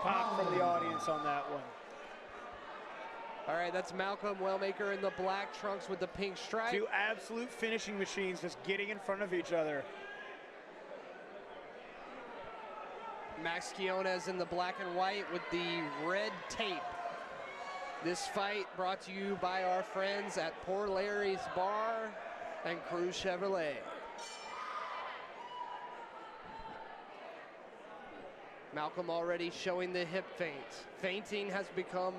pop from the audience on that one. All right, that's Malcolm Wellmaker in the black trunks with the pink stripe. Two absolute finishing machines just getting in front of each other. Max Quinones in the black and white with the red tape. This fight brought to you by our friends at Poor Larry's Bar and Cruz Chevrolet. Malcolm already showing the hip feint. Feinting has become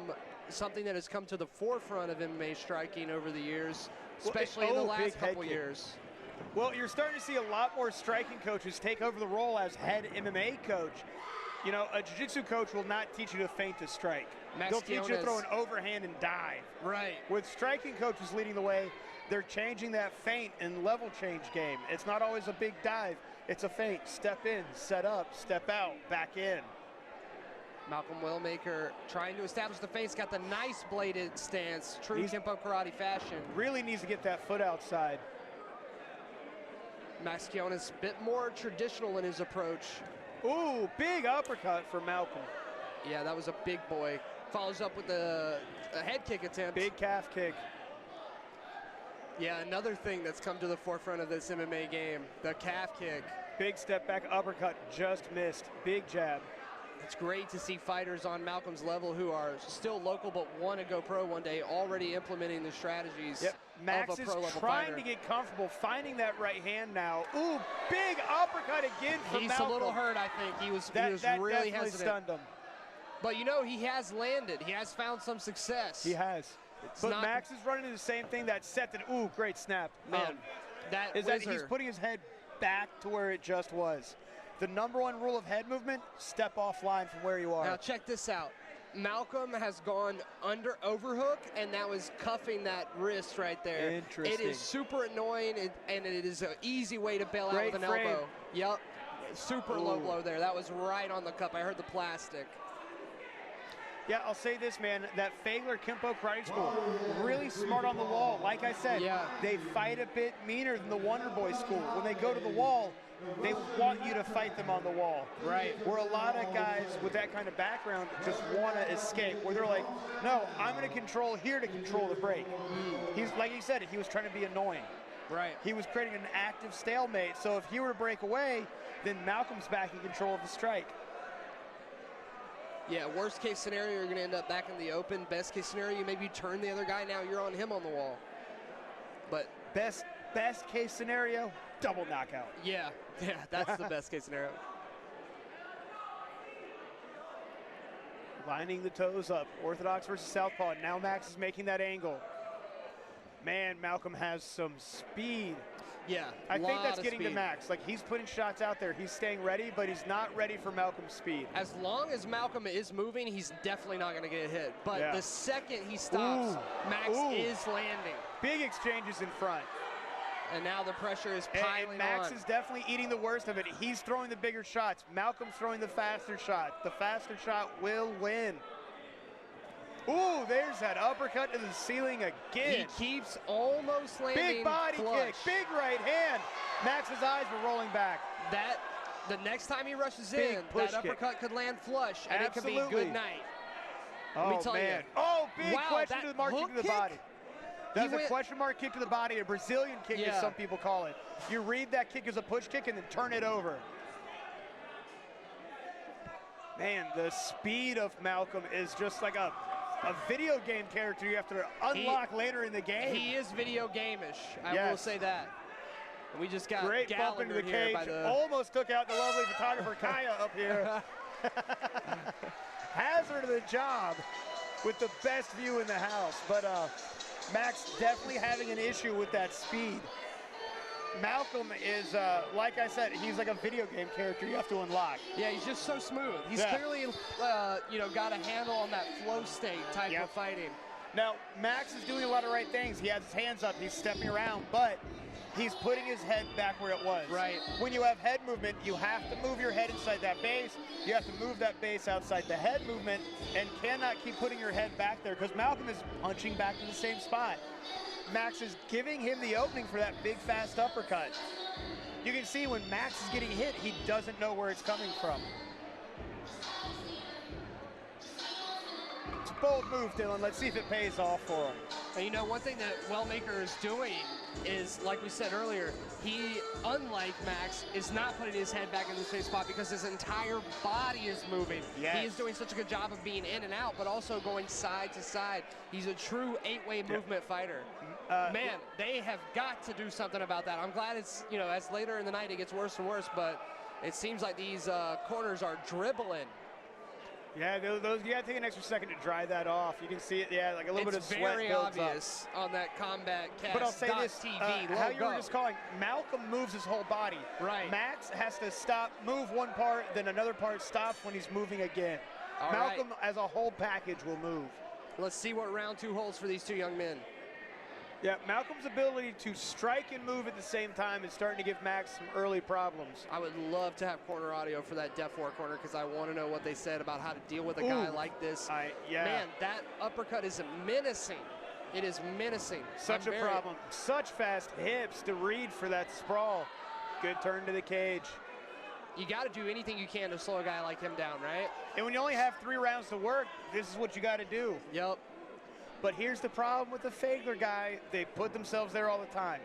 something that has come to the forefront of MMA striking over the years, especially in the last couple years. Well, you're starting to see a lot more striking coaches take over the role as head MMA coach. You know, a jiu-jitsu coach will not teach you to feint to strike. They'll teach you to throw an overhand and dive. Right. With striking coaches leading the way, they're changing that feint and level change game. It's not always a big dive. It's a feint. Step in, set up, step out, back in. Malcolm Wellmaker trying to establish the feint. Got the nice bladed stance, true Kempo karate fashion. Really needs to get that foot outside. Max Quinones a bit more traditional in his approach. Ooh, big uppercut for Malcolm. Yeah, that was a big boy. Follows up with a head kick attempt. Big calf kick. Yeah, another thing that's come to the forefront of this MMA game, the calf kick. Big step back uppercut, just missed. Big jab. It's great to see fighters on Malcolm's level who are still local but want to go pro one day already implementing the strategies of Max a pro-level is trying fighter. to get comfortable, finding that right hand now. Ooh, big uppercut again from He's Malcolm. a little hurt, I think. He was that really definitely hesitant. stunned him. But you know, he has landed. He has found some success. He has. But Max is running into the same thing that set that, ooh, great snap. Man, that he's putting his head back to where it just was. The #1 rule of head movement, step offline from where you are. Now check this out. Malcolm has gone under overhook, and that was cuffing that wrist right there. Interesting. It is super annoying, and it is an easy way to bail out Great with an frame. elbow. Yep, super low blow there. That was right on the cup. I heard the plastic. Yeah, I'll say this, man, that Fagler Kempo Karate School, really smart on the wall. Like I said, they fight a bit meaner than the Wonder Boy School. When they go to the wall, they want you to fight them on the wall. Right. Where a lot of guys with that kind of background just want to escape, where they're like, no, I'm going to control here to control the break. He's, like he said, he was trying to be annoying. Right. He was creating an active stalemate, so if he were to break away, then Malcolm's back in control of the strike. Yeah, worst case scenario, you're going to end up back in the open. Best case scenario, maybe you turn the other guy, now you're on him on the wall. But best case scenario, double knockout. Yeah, that's the best case scenario. Lining the toes up, orthodox versus southpaw. Now Max is making that angle. Man, Malcolm has some speed. Yeah, I think that's getting to Max. Like, he's putting shots out there. He's staying ready, but he's not ready for Malcolm's speed. As long as Malcolm is moving, he's definitely not going to get hit. But the second he stops, Max is landing. Big exchanges in front. And now the pressure is piling and Max on. is definitely eating the worst of it. He's throwing the bigger shots. Malcolm's throwing the faster shot. The faster shot will win. Ooh, there's that uppercut to the ceiling again. He keeps almost landing. Big body kick, big right hand. Max's eyes were rolling back. The next time he rushes in, that uppercut could land flush, and it could be a good night. Oh, Let me tell you. Oh, big question to the mark kick to the body. That's a question mark kick to the body, a Brazilian kick as some people call it. You read that kick as a push kick and then turn it over. Man, the speed of Malcolm is just like a video game character you have to unlock later in the game. He is video game-ish, I will say that. And we just got great bump into the cage. Almost took out the lovely photographer Kaya up here. Hazard of the job with the best view in the house. But Max definitely having an issue with that speed. Malcolm is, like I said, he's like a video game character you have to unlock. Yeah, he's just so smooth. He's clearly, you know, got a handle on that flow state type of fighting. Now, Max is doing a lot of right things. He has his hands up, he's stepping around, but he's putting his head back where it was. Right. When you have head movement, you have to move your head inside that base. You have to move that base outside the head movement and cannot keep putting your head back there because Malcolm is punching back to the same spot. Max is giving him the opening for that big, fast uppercut. You can see when Max is getting hit, he doesn't know where it's coming from. bold move, Dylan. Let's see if it pays off for him. And you know, one thing that Wellmaker is doing is, like we said earlier, he, unlike Max, is not putting his head back in the same spot because his entire body is moving. Yes. He is doing such a good job of being in and out, but also going side to side. He's a true 8-way movement fighter. Man, they have got to do something about that. I'm glad it's, you know, as later in the night it gets worse and worse, but it seems like these corners are dribbling. Yeah, those you gotta take an extra second to dry that off. You can see it, yeah, like a little bit of sweat builds up. It's very obvious on that Combat Cast. But I'll say this, how you were just calling, Malcolm moves his whole body. Right. Max has to stop, move one part, then another part stops when he's moving again. All Malcolm, right, as a whole package, will move. let's see what round 2 holds for these two young men. Yeah, Malcolm's ability to strike and move at the same time is starting to give Max some early problems. I would love to have corner audio for that Def War corner because I want to know what they said about how to deal with a guy like this. Yeah. Man, that uppercut is menacing. It is menacing. Such a problem. Such fast hips to read for that sprawl. Good turn to the cage. You got to do anything you can to slow a guy like him down, right? And when you only have 3 rounds to work, this is what you got to do. Yep. But here's the problem with the Fagler guy. They put themselves there all the time.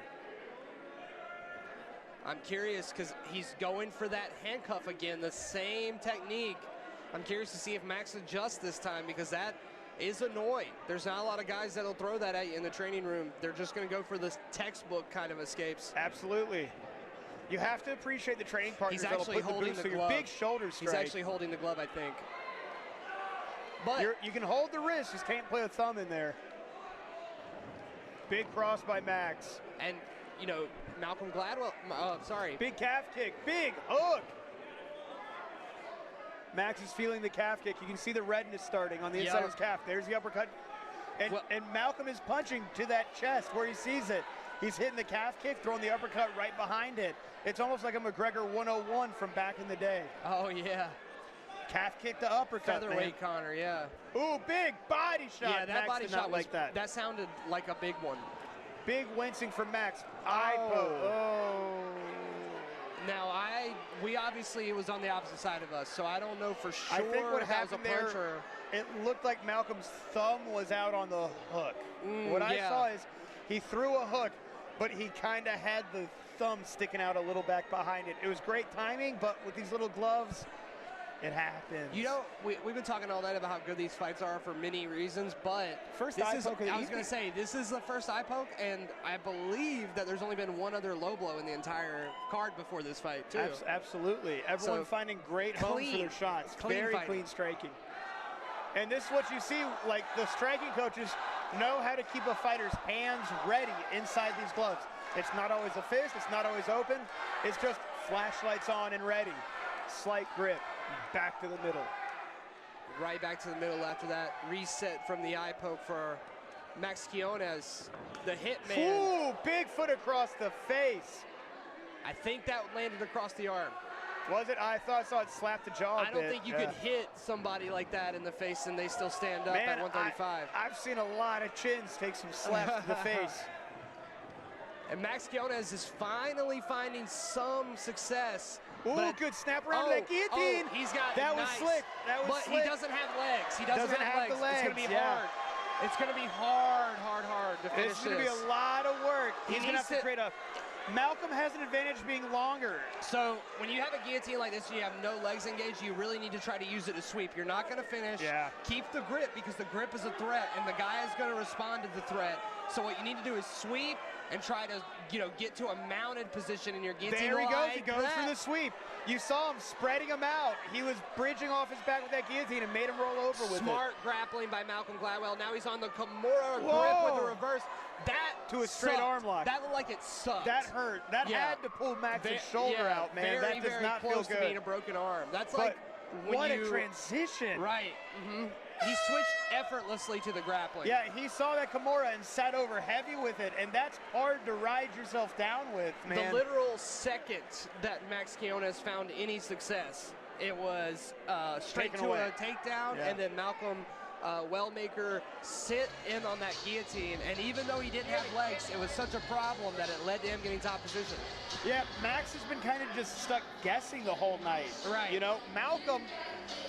I'm curious because he's going for that handcuff again, the same technique. I'm curious to see if Max adjusts this time because that is annoying. There's not a lot of guys that'll throw that at you in the training room. They're just going to go for this textbook kind of escapes. Absolutely. You have to appreciate the training partners. He's actually holding the glove. Your big shoulder strike. He's actually holding the glove, I think. But you can hold the wrist, just can't play a thumb in there. Big cross by Max. And, you know, Malcolm Gladwell, sorry. Big calf kick, big hook. Max is feeling the calf kick. You can see the redness starting on the inside of his calf. There's the uppercut. And Malcolm is punching to that chest where he sees it. He's hitting the calf kick, throwing the uppercut right behind it. It's almost like a McGregor 101 from back in the day. Oh, yeah. Calf kick to uppercut, Featherweight Connor, yeah. Ooh, big body shot. Yeah, that Max body did shot not like that. That sounded like a big one. Big wincing from Max. Eye poke. Oh. Now, we obviously, it was on the opposite side of us, so I don't know for sure I think what if that was a happened there, punch or... it looked like Malcolm's thumb was out on the hook. What I saw is he threw a hook, but he kind of had the thumb sticking out a little back behind it. It was great timing, but with these little gloves, it happens. You know, we've been talking all night about how good these fights are for many reasons, but I was going to say, this is the first eye poke, and I believe that there's only been one other low blow in the entire card before this fight, too. Absolutely. Everyone finding great homes for their shots. Very clean striking. And this is what you see, like the striking coaches know how to keep a fighter's hands ready inside these gloves. It's not always a fist, it's not always open, it's just flashlights on and ready. Slight grip. Back to the middle. Right back to the middle after that reset from the eye poke for Max Quinones, the hitman. Ooh, big foot across the face. I think that landed across the arm. Was it? I saw it slap the jaw a bit. I don't think you could hit somebody like that in the face and they still stand up at 135. I've seen a lot of chins take some slaps to the face. And Max Quinones is finally finding some success. Ooh, good snap around to that guillotine. He's got that was slick. That was slick. He doesn't have legs. He doesn't have legs. The legs. It's going to be hard. It's going to be hard to finish this. It's going to be a lot of work. He's going to have to create a... Malcolm has an advantage being longer. So when you have a guillotine like this and you have no legs engaged, you really need to try to use it to sweep. You're not going to finish. Yeah. Keep the grip because the grip is a threat and the guy is going to respond to the threat. So what you need to do is sweep and try to, get to a mounted position in your guillotine. There he goes. He goes for the sweep. You saw him spreading him out. He was bridging off his back with that guillotine and made him roll over with it. Smart grappling by Malcolm Gladwell. Now he's on the Kimura grip with the reverse. That to a straight arm lock. That looked like it sucked. That hurt. That had to pull Max's shoulder out, man. That does not feel good. Very close to being a broken arm. That's like what a transition. Right. He switched effortlessly to the grappling. Yeah, he saw that Kimura and sat over heavy with it, and that's hard to ride yourself down with, man. The literal second that Max Quinones found any success, it was straight to a takedown, and then Malcolm Wellmaker sit in on that guillotine, and even though he didn't have legs, it was such a problem that it led to him getting top position. Yeah, Max has been kind of just stuck guessing the whole night. Right. Malcolm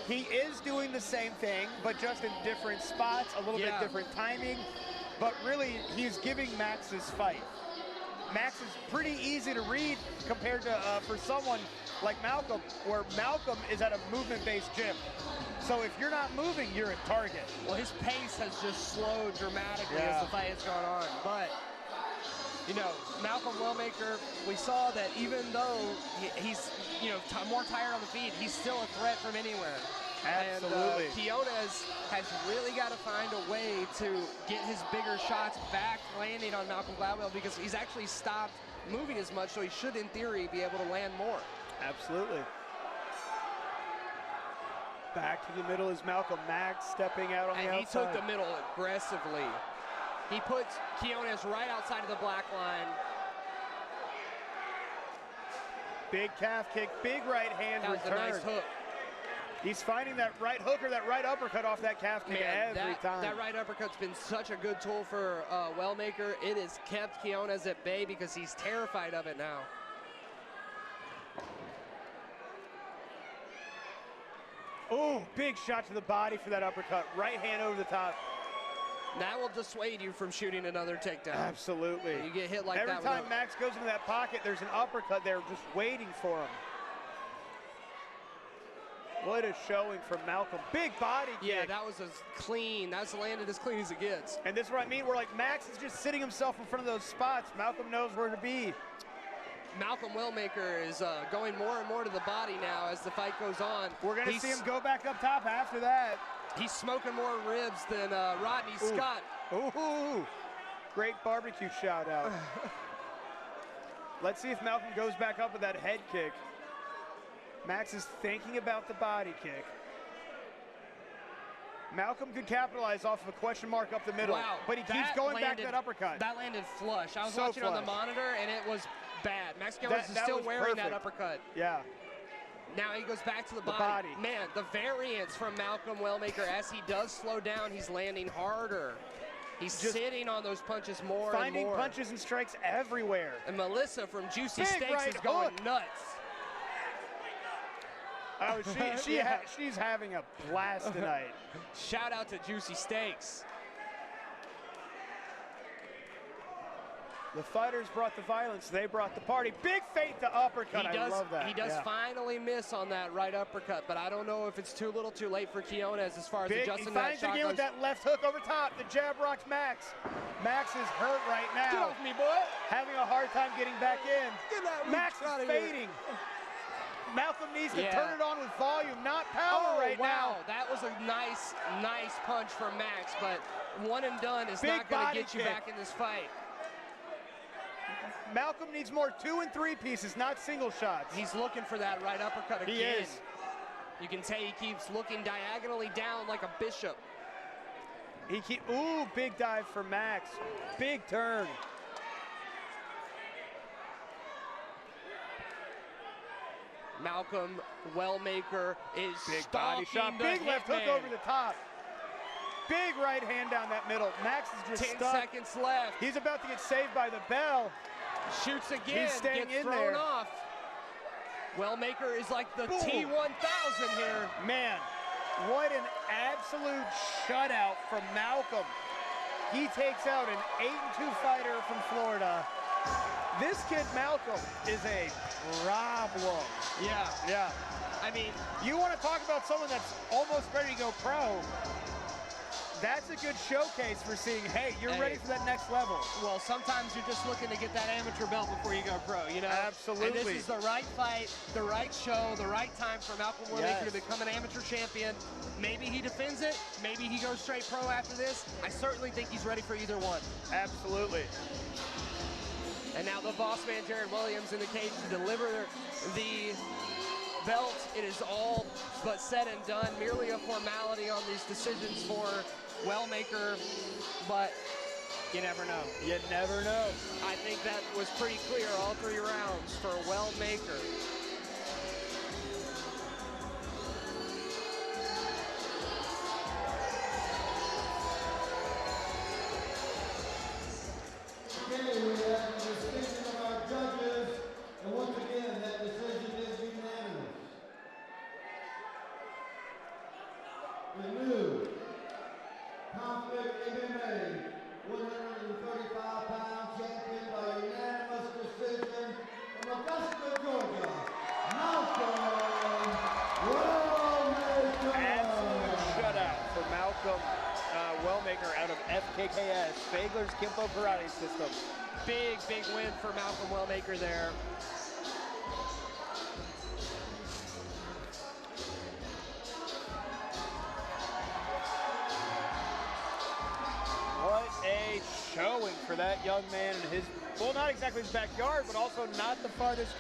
He is doing the same thing, but just in different spots, a little bit different timing. But really, he's giving Max his fight. Max is pretty easy to read compared to for someone like Malcolm, where Malcolm is at a movement-based gym. So if you're not moving, you're a target. Well, his pace has just slowed dramatically as the fight has gone on. But, you know, Malcolm Wellmaker, we saw that even though he's, you know, more tired on the feet, he's still a threat from anywhere. Absolutely. And Quinones has really got to find a way to get his bigger shots back landing on Malcolm Gladwell, because he's actually stopped moving as much, so he should, in theory, be able to land more. Absolutely. Back to the middle is Malcolm. Max stepping out on the outside. And he took the middle aggressively. He puts Quinones right outside of the black line. Big calf kick, big right hand return. That was a nice hook. He's finding that right hook or that right uppercut off that calf kick every time. That right uppercut's been such a good tool for Wellmaker. It has kept Quinones at bay because he's terrified of it now. Oh, big shot to the body for that uppercut. Right hand over the top. That will dissuade you from shooting another takedown. Absolutely. You get hit like every that. Every time Max goes into that pocket, there's an uppercut there just waiting for him. What a showing from Malcolm. Big body kick. Yeah, that was as clean. That's landed as clean as it gets. And this is what I mean, where like Max is just sitting himself in front of those spots. Malcolm knows where to be. Malcolm Wellmaker is going more and more to the body now as the fight goes on. We're going to see him go back up top after that. He's smoking more ribs than Rodney Scott. Ooh, great barbecue shout out. Let's see if Malcolm goes back up with that head kick. Max is thinking about the body kick. Malcolm could capitalize off of a question mark up the middle, but he keeps going back to that uppercut. That landed flush. I was watching on the monitor, and it was bad. Max Quinones is still wearing that uppercut. Yeah. Now he goes back to the body. Man, the variance from Malcolm Wellmaker, as he does slow down, he's landing harder. He's sitting on those punches more and more. Finding punches and strikes everywhere. And Melissa from Juicy Steaks is going nuts. Oh, she's having a blast tonight. Shout out to Juicy Steaks. The fighters brought the violence, they brought the party. Big feint to uppercut, I love that. He does finally miss on that right uppercut, but I don't know if it's too little too late for Quinones as far as adjusting that shot. He finds again with that left hook over top. The jab rocks Max. Max is hurt right now. Get off me, boy. Having a hard time getting back in. Max is fading. Malcolm needs to turn it on with volume, not power now. Wow, that was a nice punch from Max, but one and done is not going to get you back in this fight. Malcolm needs more 2 and 3 pieces, not single shots. He's looking for that right uppercut again. He is. You can tell he keeps looking diagonally down like a bishop. Ooh, big dive for Max. Big turn. Malcolm Wellmaker is big body shot, big left hook over the top. Big right hand down that middle. Max is just 10 seconds left. He's about to get saved by the bell. Shoots again, he's staying gets in thrown there. off. Wellmaker is like the T-1000 here. Man, what an absolute shutout from Malcolm. He takes out an 8-2 fighter from Florida. This kid, Malcolm, is a problem. Yeah. I mean, you want to talk about someone that's almost ready to go pro. That's a good showcase for seeing, hey, you're ready for that next level. Well, sometimes you're just looking to get that amateur belt before you go pro, you know? Absolutely. And this is the right fight, the right show, the right time for Malcolm Wellmaker to become an amateur champion. Maybe he defends it. Maybe he goes straight pro after this. I certainly think he's ready for either one. Absolutely. And now the boss man, Jared Williams, in the cage to deliver the belt. It is all but said and done. Merely a formality on these decisions for Wellmaker, but you never know. You never know. I think that was pretty clear all 3 rounds for Wellmaker. Okay, we have the decision of our judges, and once again, that decision is unanimous. the new Conflict MMA 135-pound champion by unanimous decision from Augusta, Georgia, Malcolm Wellmaker. Absolute shutout for Malcolm Wellmaker out of FKKS, Fagler's Kimpo Karate System. Big win for Malcolm Wellmaker there. What a showing for that young man in his, well, not exactly his backyard, but also not the farthest